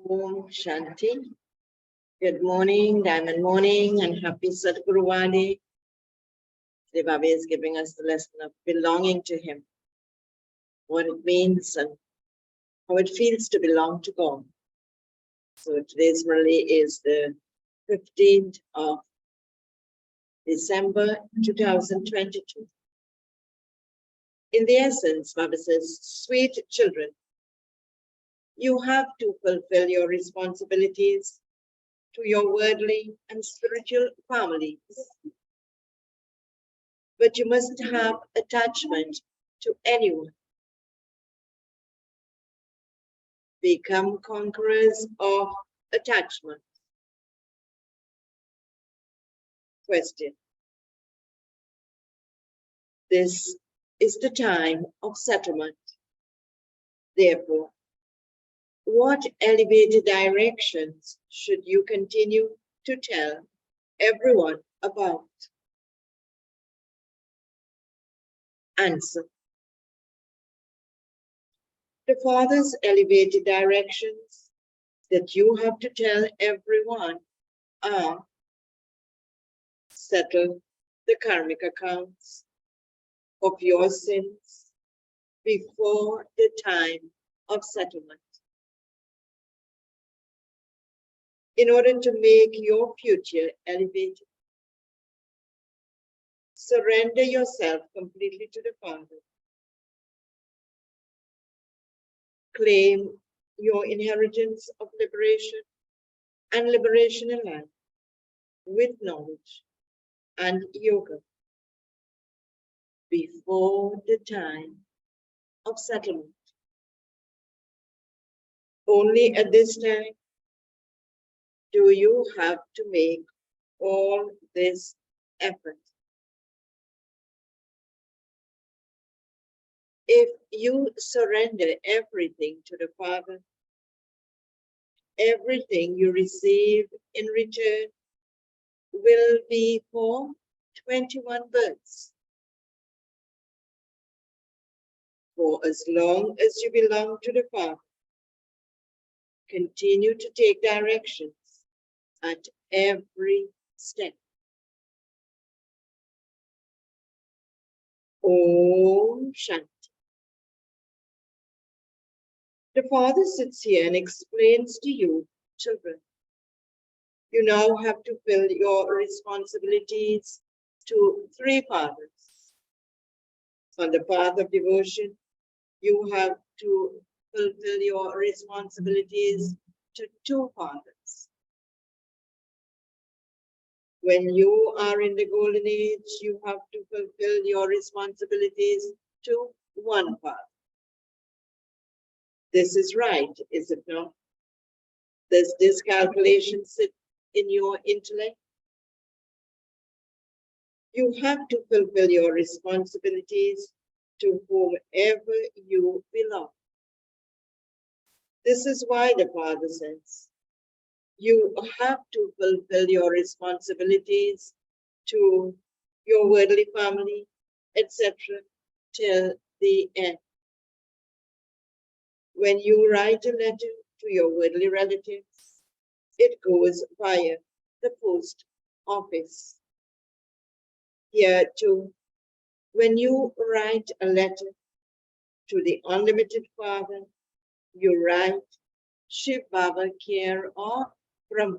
Om Shanti. Good morning, Diamond Morning, and happy Sadhguru. Today Baba is giving us the lesson of belonging to Him, what it means and how it feels to belong to God. So today's Murli is the 15th of December 2022. In the essence, Baba says, sweet children, you have to fulfill your responsibilities to your worldly and spiritual families. But you mustn't have attachment to anyone. Become conquerors of attachment. Question. This is the time of settlement. Therefore, what elevated directions should you continue to tell everyone about? Answer. The Father's elevated directions that you have to tell everyone are: settle the karmic accounts of your sins before the time of settlement, in order to make your future elevated. Surrender yourself completely to the Father. Claim your inheritance of liberation and liberation in life with knowledge and yoga before the time of settlement. Only at this time do you have to make all this effort. If you surrender everything to the Father, everything you receive in return will be for 21 births. For as long as you belong to the Father, continue to take directions at every step. Om Shanti. The Father sits here and explains to you, children, you now have to fill your responsibilities to three fathers. On the path of devotion, you have to fulfill your responsibilities to two fathers. When you are in the golden age, you have to fulfill your responsibilities to one father. This is right, is it not? Does this calculation sit in your intellect? You have to fulfill your responsibilities to whomever you belong. This is why the Father says, you have to fulfill your responsibilities to your worldly family, etc., till the end. When you write a letter to your worldly relatives, it goes via the post office. Here too, when you write a letter to the unlimited Father, you write Shiv Baba care of Brahma.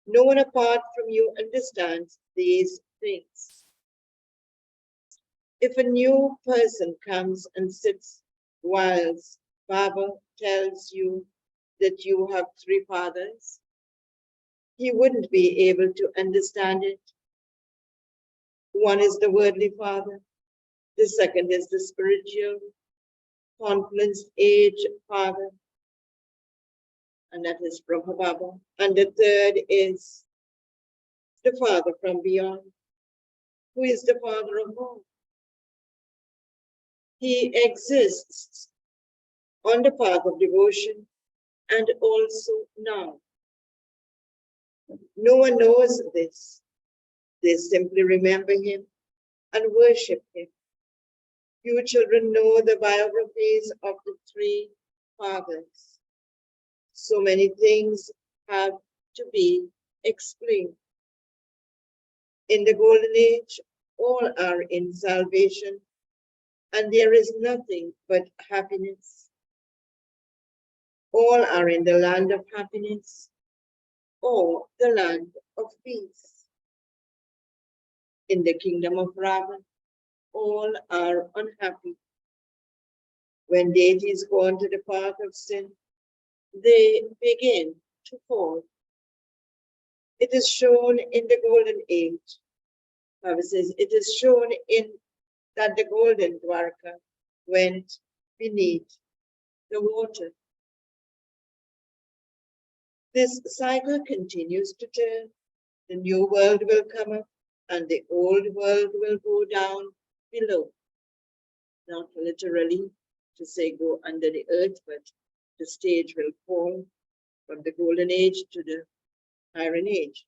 No one apart from you understands these things. If a new person comes and sits whilst Baba tells you that you have three fathers, he wouldn't be able to understand it. One is the worldly father, the second is the spiritual, confluence age father, and that is Brahma Baba. And the third is the Father from beyond, who is the Father of all. He exists on the path of devotion and also now. No one knows this. They simply remember him and worship him. You children know the biographies of the three fathers. So many things have to be explained. In the golden age, all are in salvation, and there is nothing but happiness. All are in the land of happiness, or the land of peace. In the kingdom of Ravan, all are unhappy. When deities go onto the path of sin, they begin to fall. It is shown in the golden age. Bible says it is shown in that the golden Dwarka went beneath the water. This cycle continues to turn. The new world will come up and the old world will go down below. Not literally to say go under the earth, but the stage will fall from the golden age to the iron age.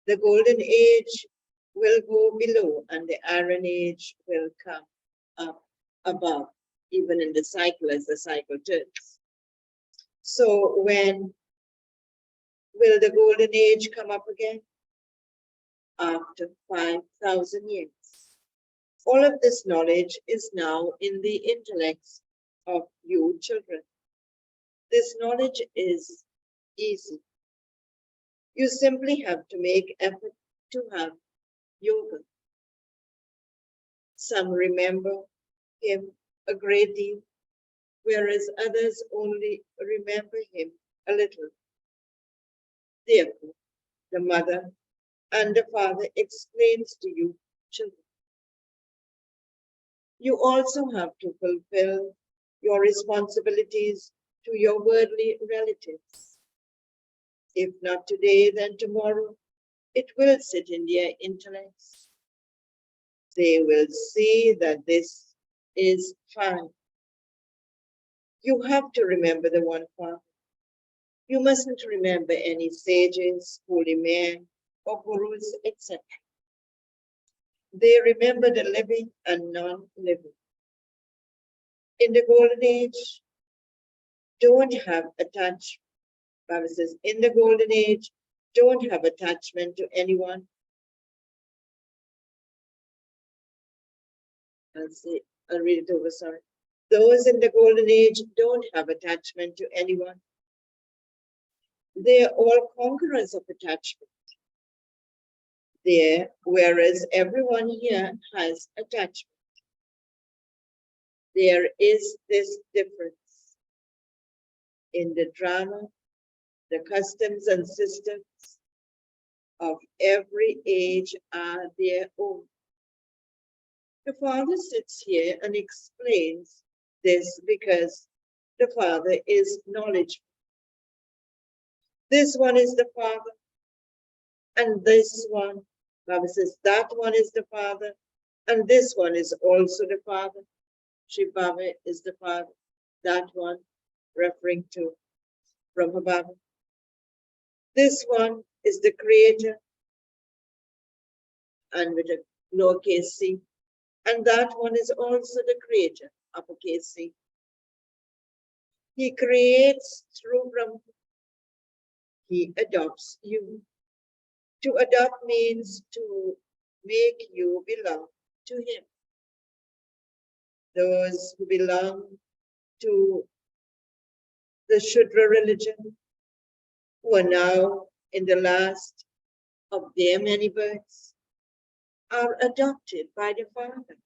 The golden age will go below and the iron age will come up above, even in the cycle as the cycle turns. So when will the golden age come up again? After 5,000 years. All of this knowledge is now in the intellects of you children. This knowledge is easy. You simply have to make effort to have yoga. Some remember him a great deal, whereas others only remember him a little. Therefore, the mother and the father explains to you children. You also have to fulfill your responsibilities to your worldly relatives. If not today, then tomorrow, it will sit in their intellects. They will see that this is fine. You have to remember the one Father. You mustn't remember any sages, holy men, or gurus, etc. They remember the living and non-living. In the golden age, don't have attachment. Bible says, in the golden age, don't have attachment to anyone. I'll read it over, sorry. Those in the golden age don't have attachment to anyone. They are all conquerors of attachment. There, whereas everyone here has attachment. There is this difference. In the drama, the customs and systems of every age are their own. The Father sits here and explains this because the Father is knowledgeable. This one is the Father, and this one, Bible says, that one is the Father, and this one is also the Father. Shri Baba is the Father, that one referring to Brahma Baba. This one is the Creator, and with a lowercase c, and that one is also the Creator, uppercase C. He creates through Brahma. He adopts you. To adopt means to make you belong to him. Those who belong to the Shudra religion, who are now in the last of their many births, are adopted by the Father.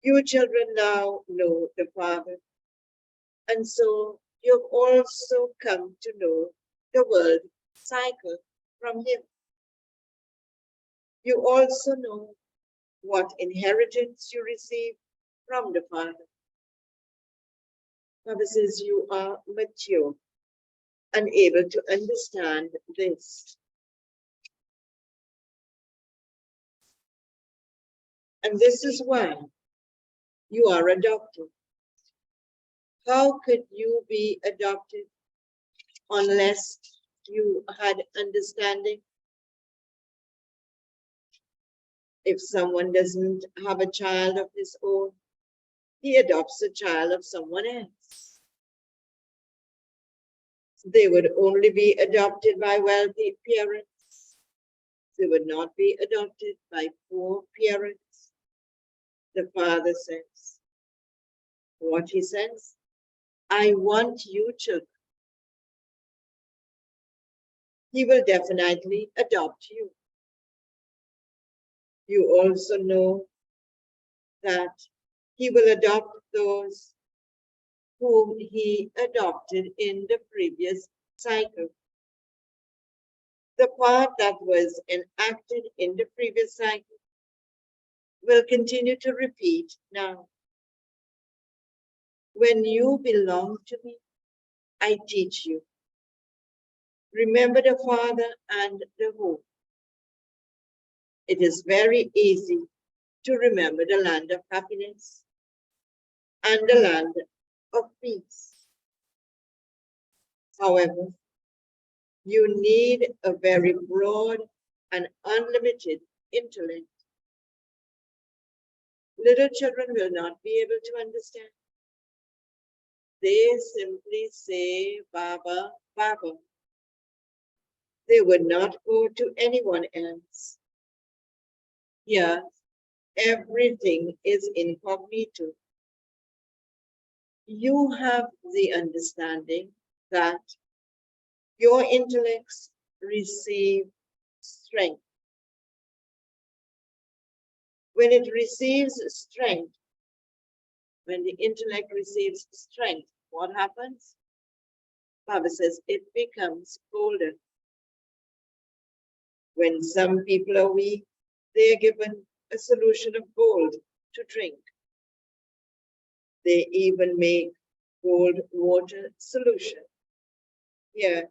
You children now know the Father, and so you've also come to know the world cycle from him. You also know what inheritance you receive from the Father. Father says you are mature and able to understand this. And this is why you are adopted. How could you be adopted unless you had understanding? If someone doesn't have a child of his own, he adopts a child of someone else. They would only be adopted by wealthy parents. They would not be adopted by poor parents. The father says, what he says, I want you children. He will definitely adopt you. You also know that he will adopt those whom he adopted in the previous cycle. The part that was enacted in the previous cycle will continue to repeat now. When you belong to me, I teach you. Remember the Father and the home. It is very easy to remember the land of happiness and the land of peace. However, you need a very broad and unlimited intellect. Little children will not be able to understand. They simply say, Baba, Baba. They would not go to anyone else. Here, everything is incognito. You have the understanding that your intellects receive strength. When it receives strength, when the intellect receives strength, what happens? Baba says it becomes golden. When some people are weak, they are given a solution of gold to drink. They even make gold water solution. Here,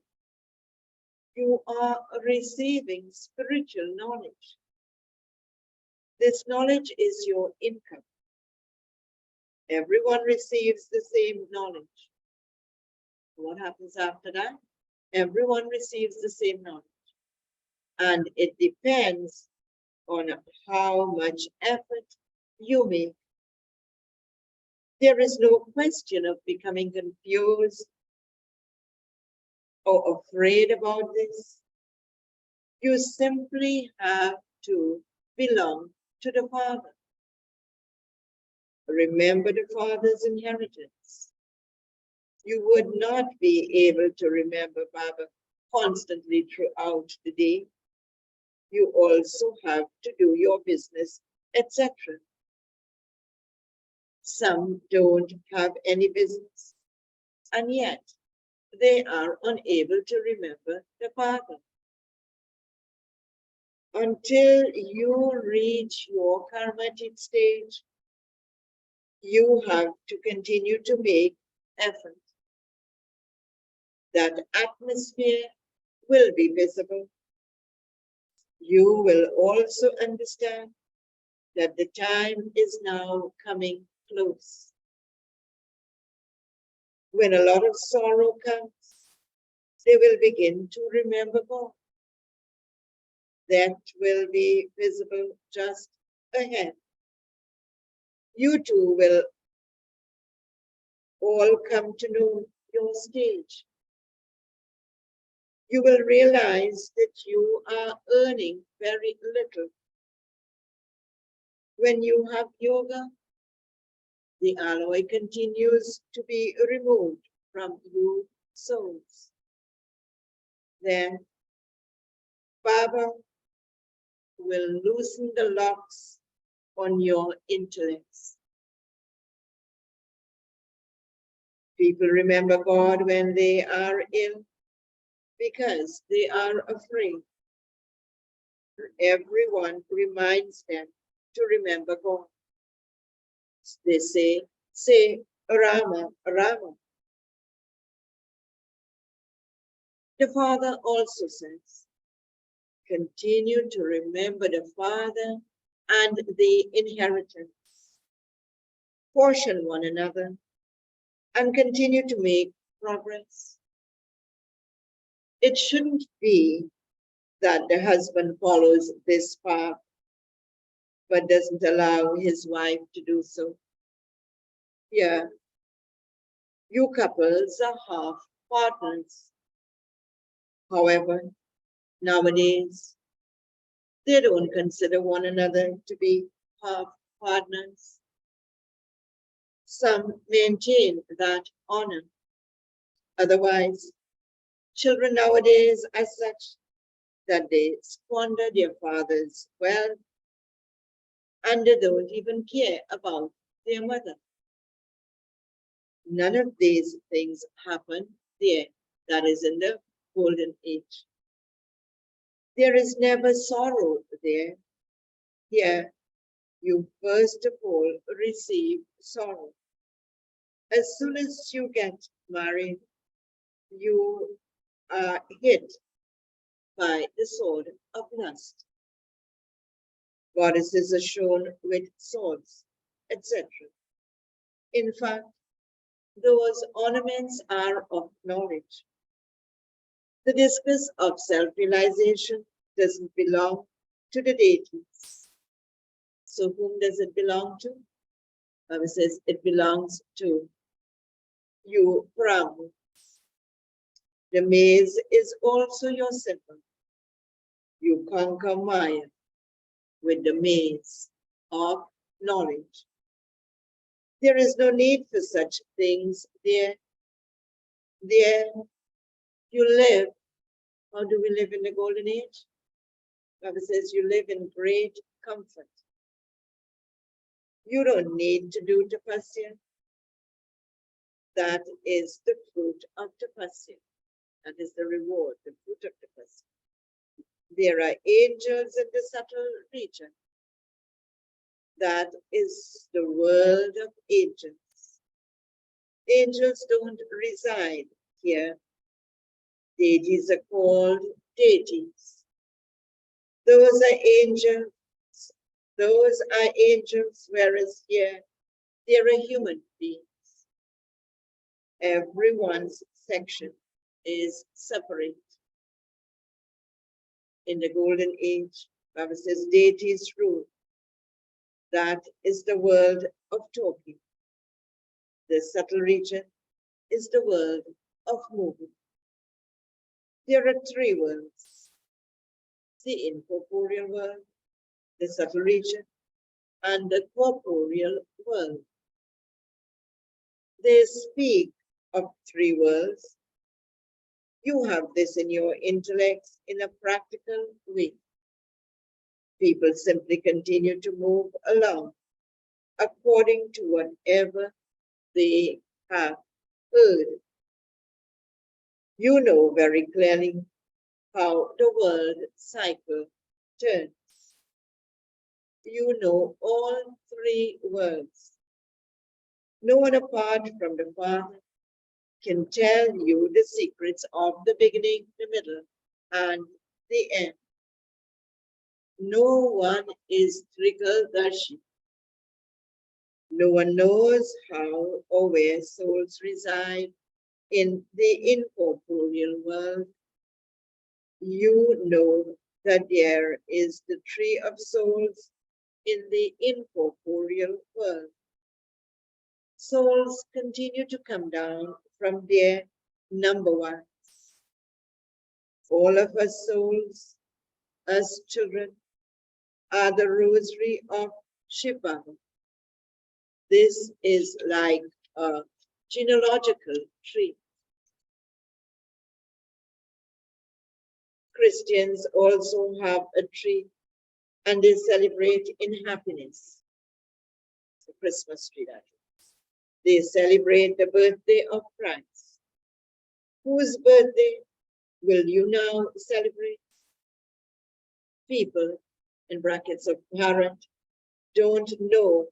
you are receiving spiritual knowledge. This knowledge is your income. Everyone receives the same knowledge. What happens after that? Everyone receives the same knowledge. And it depends on how much effort you make. There is no question of becoming confused or afraid about this. You simply have to belong to the Father. Remember the Father's inheritance. You would not be able to remember Baba constantly throughout the day. You also have to do your business, etc. Some don't have any business, and yet they are unable to remember the Father. Until you reach your karmatic stage, you have to continue to make effort. That atmosphere will be visible. You will also understand that the time is now coming close. When a lot of sorrow comes, they will begin to remember God. That will be visible just ahead. You too will all come to know your stage. You will realize that you are earning very little. When you have yoga, the alloy continues to be removed from you souls. Then Baba will loosen the locks on your intellects. People remember God when they are ill because they are afraid. Everyone reminds them to remember God. They say, Rama, Rama. The Father also says, continue to remember the Father and the inheritance. Portion one another and continue to make progress. It shouldn't be that the husband follows this path but doesn't allow his wife to do so. Here, you couples are half partners. However, nowadays, they don't consider one another to be partners. Some maintain that honor. Otherwise, children nowadays are such that they squander their father's wealth and they don't even care about their mother. None of these things happen there. That is in the golden age. There is never sorrow there. Here, you first of all receive sorrow. As soon as you get married, you are hit by the sword of lust. Goddesses are shown with swords, etc. In fact, those ornaments are of knowledge. The discourse of self-realization doesn't belong to the deities. So whom does it belong to? It says it belongs to you, Brahmins. The maze is also your symbol. You conquer Maya with the maze of knowledge. There is no need for such things there. There you live. How do we live in the golden age? Bible says you live in great comfort. You don't need to do tapasya. That is the fruit of tapasya. That is the reward, the fruit of tapasya. There are angels in the subtle region. That is the world of angels. Angels don't reside here. Deities are called deities. Those are angels. Those are angels, whereas here there are human beings. Everyone's section is separate. In the golden age, Bible says deities rule. That is the world of talking. The subtle region is the world of moving. There are three worlds: the incorporeal world, the subtle region, and the corporeal world. They speak of three worlds. You have this in your intellect in a practical way. People simply continue to move along according to whatever they have heard. You know very clearly how the world cycle turns. You know all three worlds. No one apart from the Father can tell you the secrets of the beginning, the middle, and the end. No one is Trikaldarshi. No one knows how or where souls reside in the incorporeal world. You know that there is the tree of souls in the incorporeal world. Souls continue to come down from their number ones. All of us souls, as children, are the rosary of Shiva. This is like a genealogical tree. Christians also have a tree and they celebrate in happiness. The Christmas tree, that is. They celebrate the birthday of Christ. Whose birthday will you now celebrate? People, in brackets of parent, don't know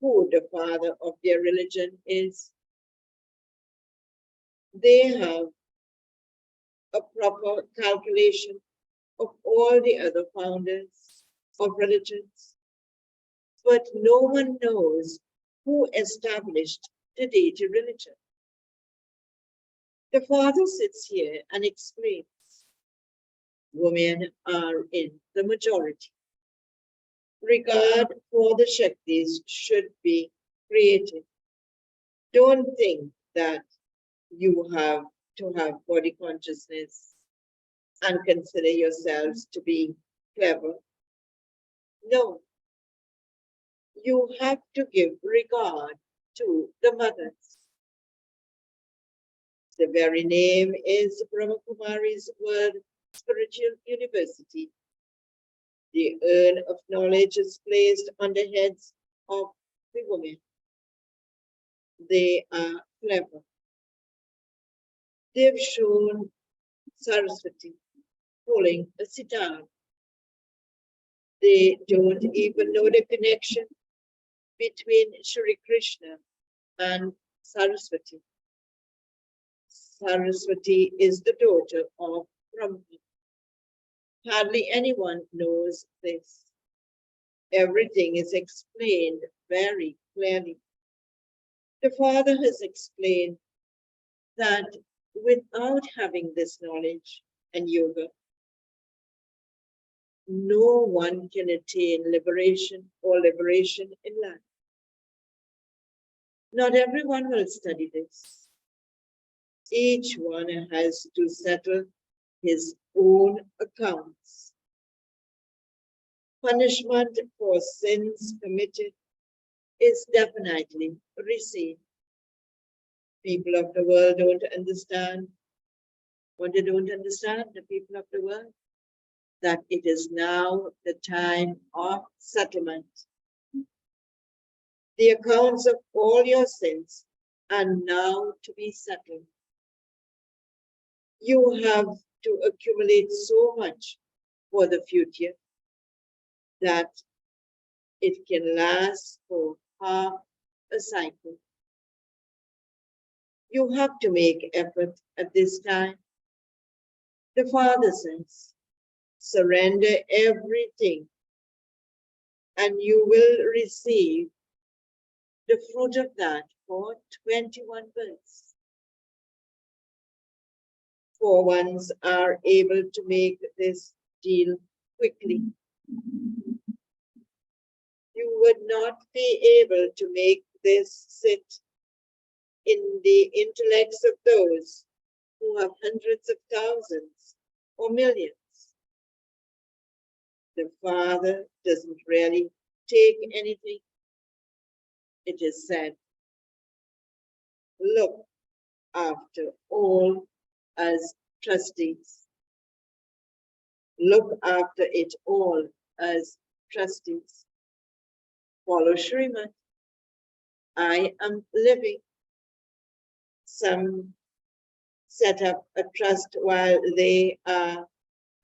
who the father of their religion is. They have a proper calculation of all the other founders of religions, but no one knows who established the deity religion. The father sits here and explains. Women are in the majority. Regard for the Shaktis should be created. Don't think that you have to have body consciousness and consider yourselves to be clever. No, you have to give regard to the mothers. The very name is Brahma Kumari's World Spiritual University. The urn of knowledge is placed on the heads of the women. They are clever. They've shown Saraswati holding a sitar. They don't even know the connection between Shri Krishna and Saraswati. Saraswati is the daughter of Brahma. Hardly anyone knows this. Everything is explained very clearly. The Father has explained that without having this knowledge and yoga, no one can attain liberation in life. Not everyone will study this. Each one has to settle his own accounts. Punishment for sins committed is definitely received. People of the world don't understand. What they don't understand, the people of the world, that it is now the time of settlement. The accounts of all your sins are now to be settled. You have to accumulate so much for the future that it can last for half a cycle. You have to make effort at this time. The Father says, surrender everything and you will receive the fruit of that for 21 births. 4 ones are able to make this deal quickly. You would not be able to make this sit in the intellects of those who have hundreds of thousands or millions. The Father doesn't really take anything. It is said, look after all as trustees. Look after it all as trustees. Follow Srimad. I am living. Some set up a trust while they are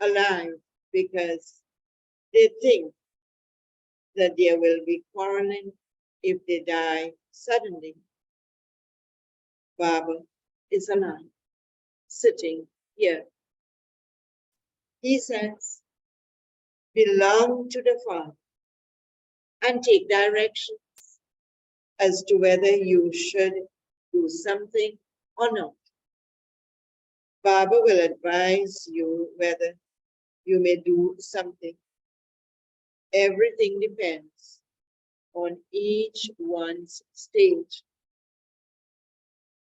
alive because they think that there will be quarreling if they die suddenly. Baba is alive, sitting here. He says, belong to the Father and take directions as to whether you should do something or not. Baba will advise you whether you may do something. Everything depends on each one's stage.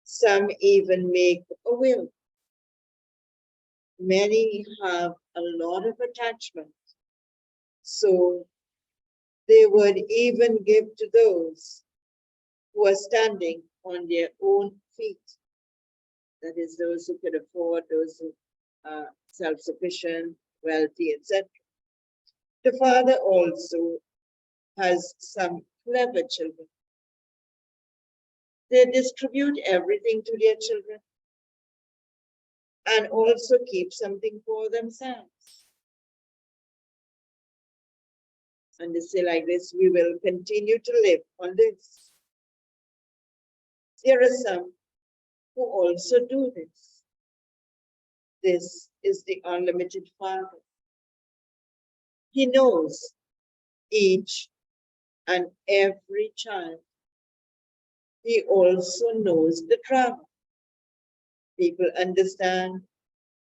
Some even make a will. Many have a lot of attachment, so they would even give to those who are standing on their own feet. That is, those who can afford, those who are self-sufficient, wealthy, etc. The Father also has some clever children. They distribute everything to their children and also keep something for themselves. And they say like this, we will continue to live on this. There are some who also do this. This is the unlimited Father. He knows each and every child. He also knows the travel. People understand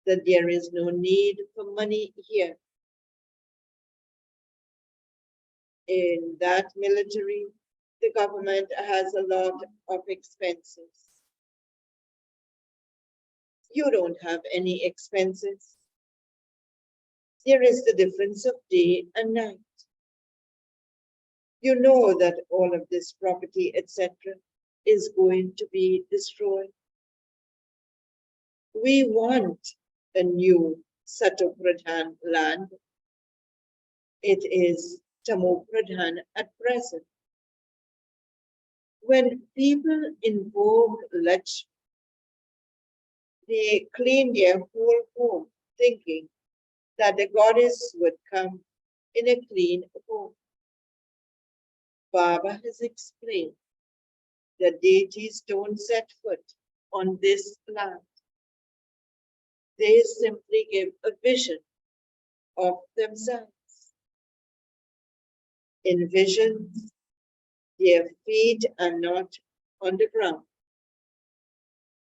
that there is no need for money here. In that military, the government has a lot of expenses. You don't have any expenses. There is the difference of day and night. You know that all of this property, etc., is going to be destroyed. We want a new Sato Pradhan land. It is Tamo Pradhan at present. When people invoke Lakshmi, they clean their whole home, thinking that the goddess would come in a clean home. Baba has explained that deities don't set foot on this land. They simply give a vision of themselves. In visions, their feet are not on the ground.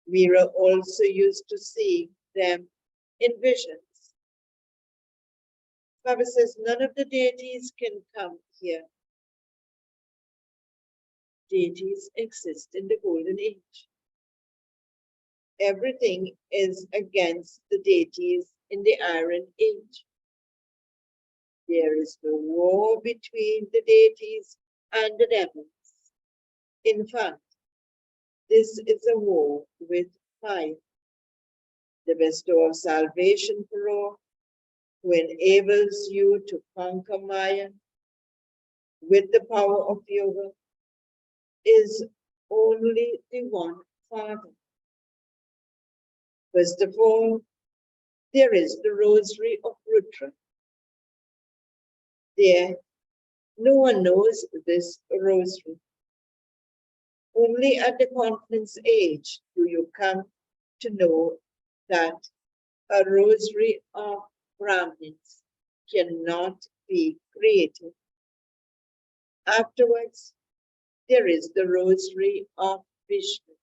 Mira also used to see them in visions. Baba says none of the deities can come here. Deities exist in the golden age. Everything is against the deities in the iron age. There is no war between the deities and the devils. In fact, this is a war with fire. The bestower of salvation for all, who enables you to conquer Maya with the power of yoga, is only the one Father. First of all, there is the rosary of Rudra. There, no one knows this rosary. Only at the conference age do you come to know that a rosary of Brahmins cannot be created. Afterwards, there is the rosary of Vishnu.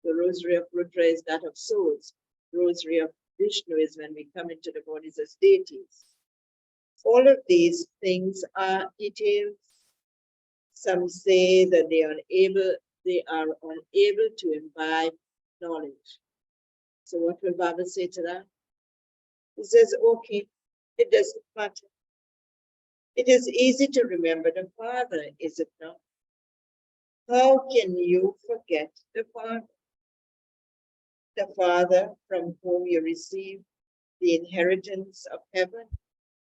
The rosary of Rudra is that of souls. Rosary of Vishnu is when we come into the bodies as deities. All of these things are details. Some say that they are unable to imbibe knowledge. So what will Baba say to that? He says, okay, it doesn't matter. It is easy to remember the Father, is it not? How can you forget the Father? The Father from whom you receive the inheritance of heaven.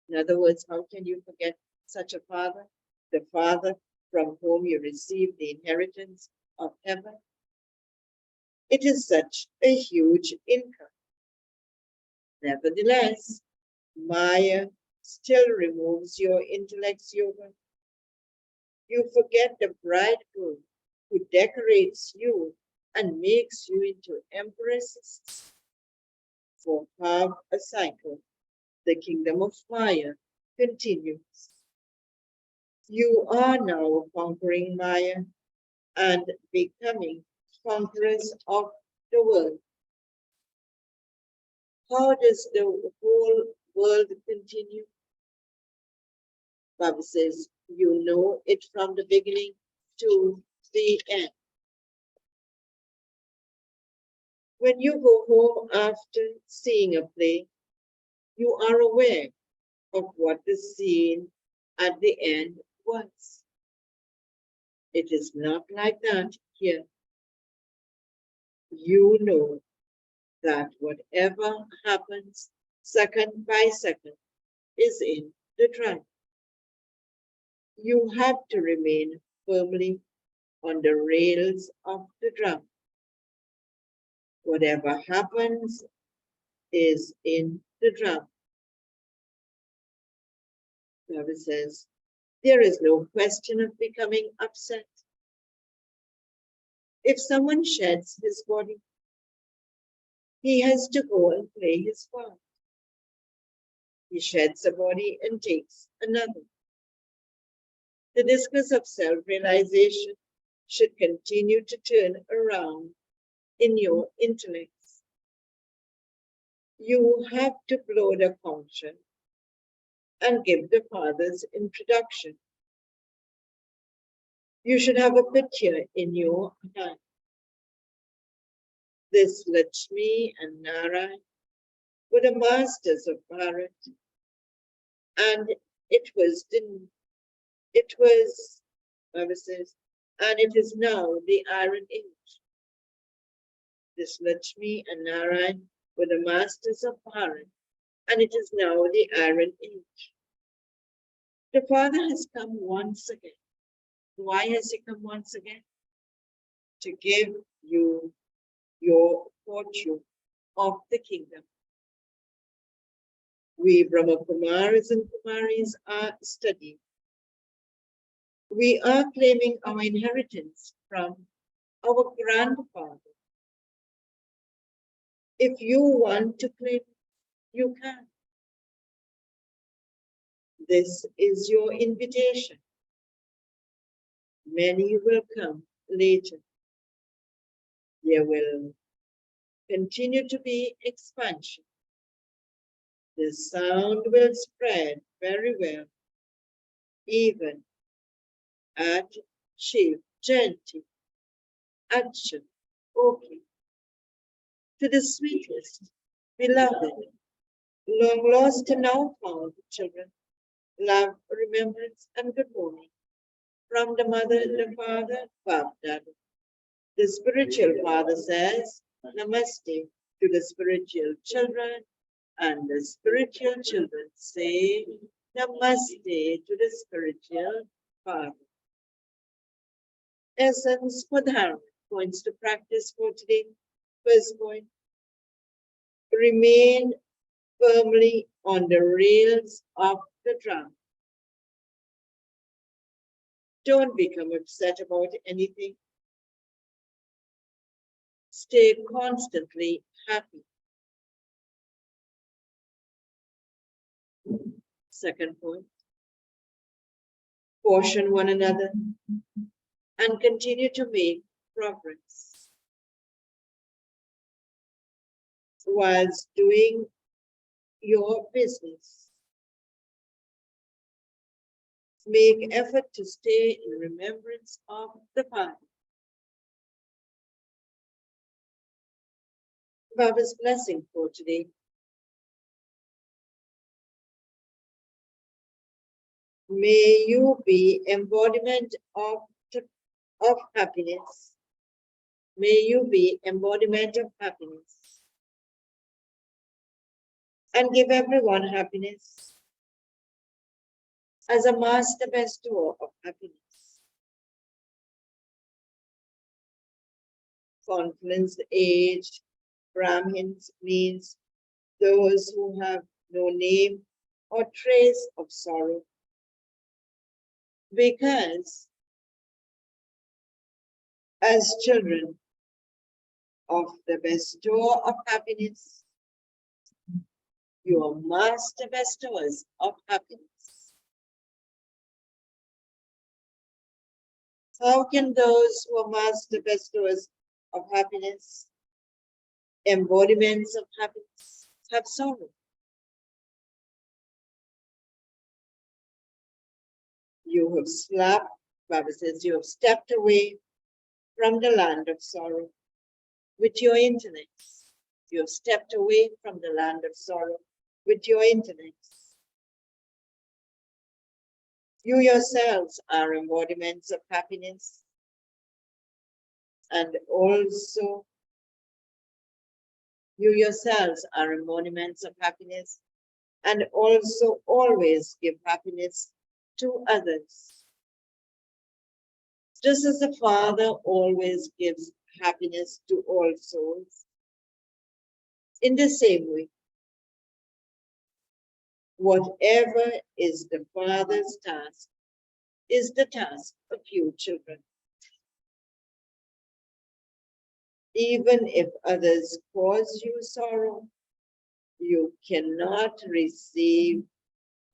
In other words, how can you forget such a Father? The Father from whom you receive the inheritance of heaven. It is such a huge income. Nevertheless, Maya still removes your intellect's yoga. You forget the bridegroom who decorates you and makes you into empresses. For half a cycle, the kingdom of Maya continues. You are now conquering Maya and becoming conquerors of the world. How does the whole world continue? Baba says, you know it from the beginning to the end. When you go home after seeing a play, you are aware of what the scene at the end was. It is not like that here. You know that whatever happens second by second is in the drum. You have to remain firmly on the rails of the drum. Whatever happens is in the drum. Baba says, there is no question of becoming upset. If someone sheds his body, he has to go and play his part. He sheds a body and takes another. The discus of self-realization should continue to turn around in your intellects. You have to blow the function and give the Father's introduction. You should have a picture in your hand. This Lakshmi and Narayan were the masters of Bharat. And it was, didn't, it was, Bible says, and it is now the Iron Age. This Lakshmi and Narayan were the masters of Bharat, and it is now the Iron Age. The Father has come once again. Why has he come once again? To give you your fortune of the kingdom. We Brahma Kumaris and Kumaris are studying. We are claiming our inheritance from our grandfather. If you want to claim, you can. This is your invitation. Many will come later. There will continue to be expansion. The sound will spread very well, even at Shiv Jayanti, Action, okay, to the sweetest, beloved, long lost and now found children, love, remembrance, and good morning from the mother, the father, Bapdad. The spiritual father says, Namaste to the spiritual children, and the spiritual children say, Namaste to the spiritual father. Essence for Dharma, points to practice for today. First point, remain firmly on the rails of the drum. Don't become upset about anything. Stay constantly happy. Second point, caution one another and continue to make progress. Whilst doing your business, make effort to stay in remembrance of the Father. Baba's blessing for today. May you be embodiment of happiness. May you be embodiment of happiness. And give everyone happiness as a master bestower of happiness. Confluence age, Brahmins means those who have no name or trace of sorrow. Because as children of the bestower of happiness, you are master bestowers of happiness. How can those who are master bestowers of happiness, embodiments of happiness, have sorrow? You have slapped, Baba says, you have stepped away from the land of sorrow with your intellects. You have stepped away from the land of sorrow with your intellects. You yourselves are embodiments of happiness, and also you yourselves are embodiments of happiness, and also always give happiness to others. Just as the Father always gives happiness to all souls, in the same way, whatever is the Father's task is the task of you children. Even if others cause you sorrow, you cannot receive,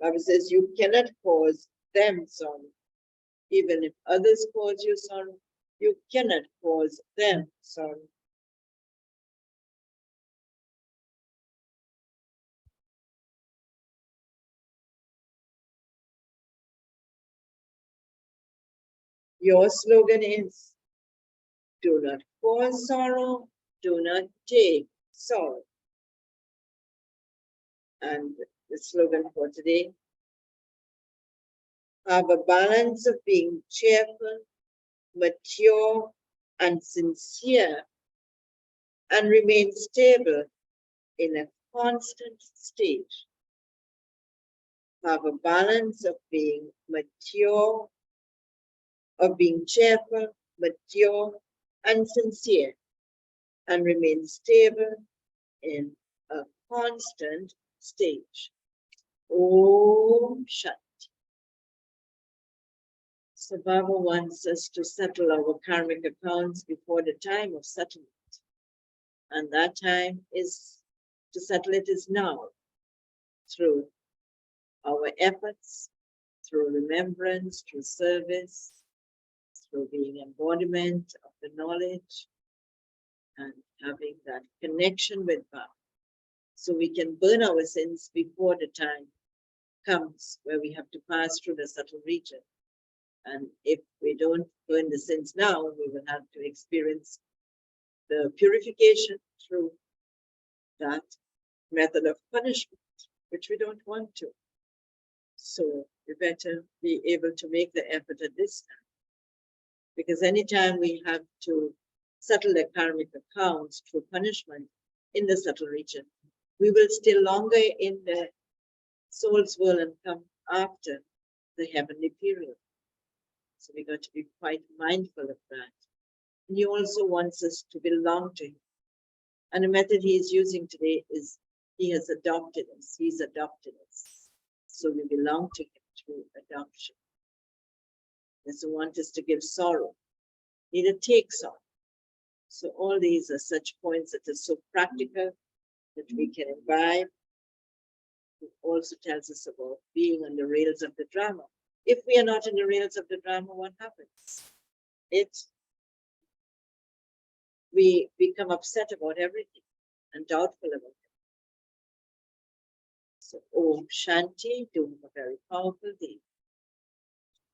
Bible says you cannot cause them sorrow. Even if others cause you sorrow, you cannot cause them sorrow. Your slogan is, do not cause sorrow, do not take sorrow. And the slogan for today, Have a balance of being cheerful, mature, and sincere, and remain stable in a constant state. Have a balance of being mature, of being cheerful, mature, and sincere, and remain stable in a constant state. Om Shanti. So Baba wants us to settle our karmic accounts before the time of settlement. And that time is to settle it is now, through our efforts, through remembrance, through service, through being embodiment of the knowledge, and having that connection with Baba. So we can burn our sins before the time comes where we have to pass through the subtle region. And if we don't burn the sins now, we will have to experience the purification through that method of punishment, which we don't want to. So we better be able to make the effort at this time. Because anytime we have to settle the karmic accounts through punishment in the subtle region, we will stay longer in the soul's world and come after the heavenly period. So we got to be quite mindful of that. And he also wants us to belong to him. And the method he is using today is he has adopted us. He's adopted us. So we belong to him through adoption. He doesn't want us to give sorrow, neither take sorrow. So all these are such points that are so practical that we can imbibe. It also tells us about being on the rails of the drama. If we are not in the rails of the drama, what happens? We become upset about everything and doubtful about it. So Om Shanti, do a very powerful day.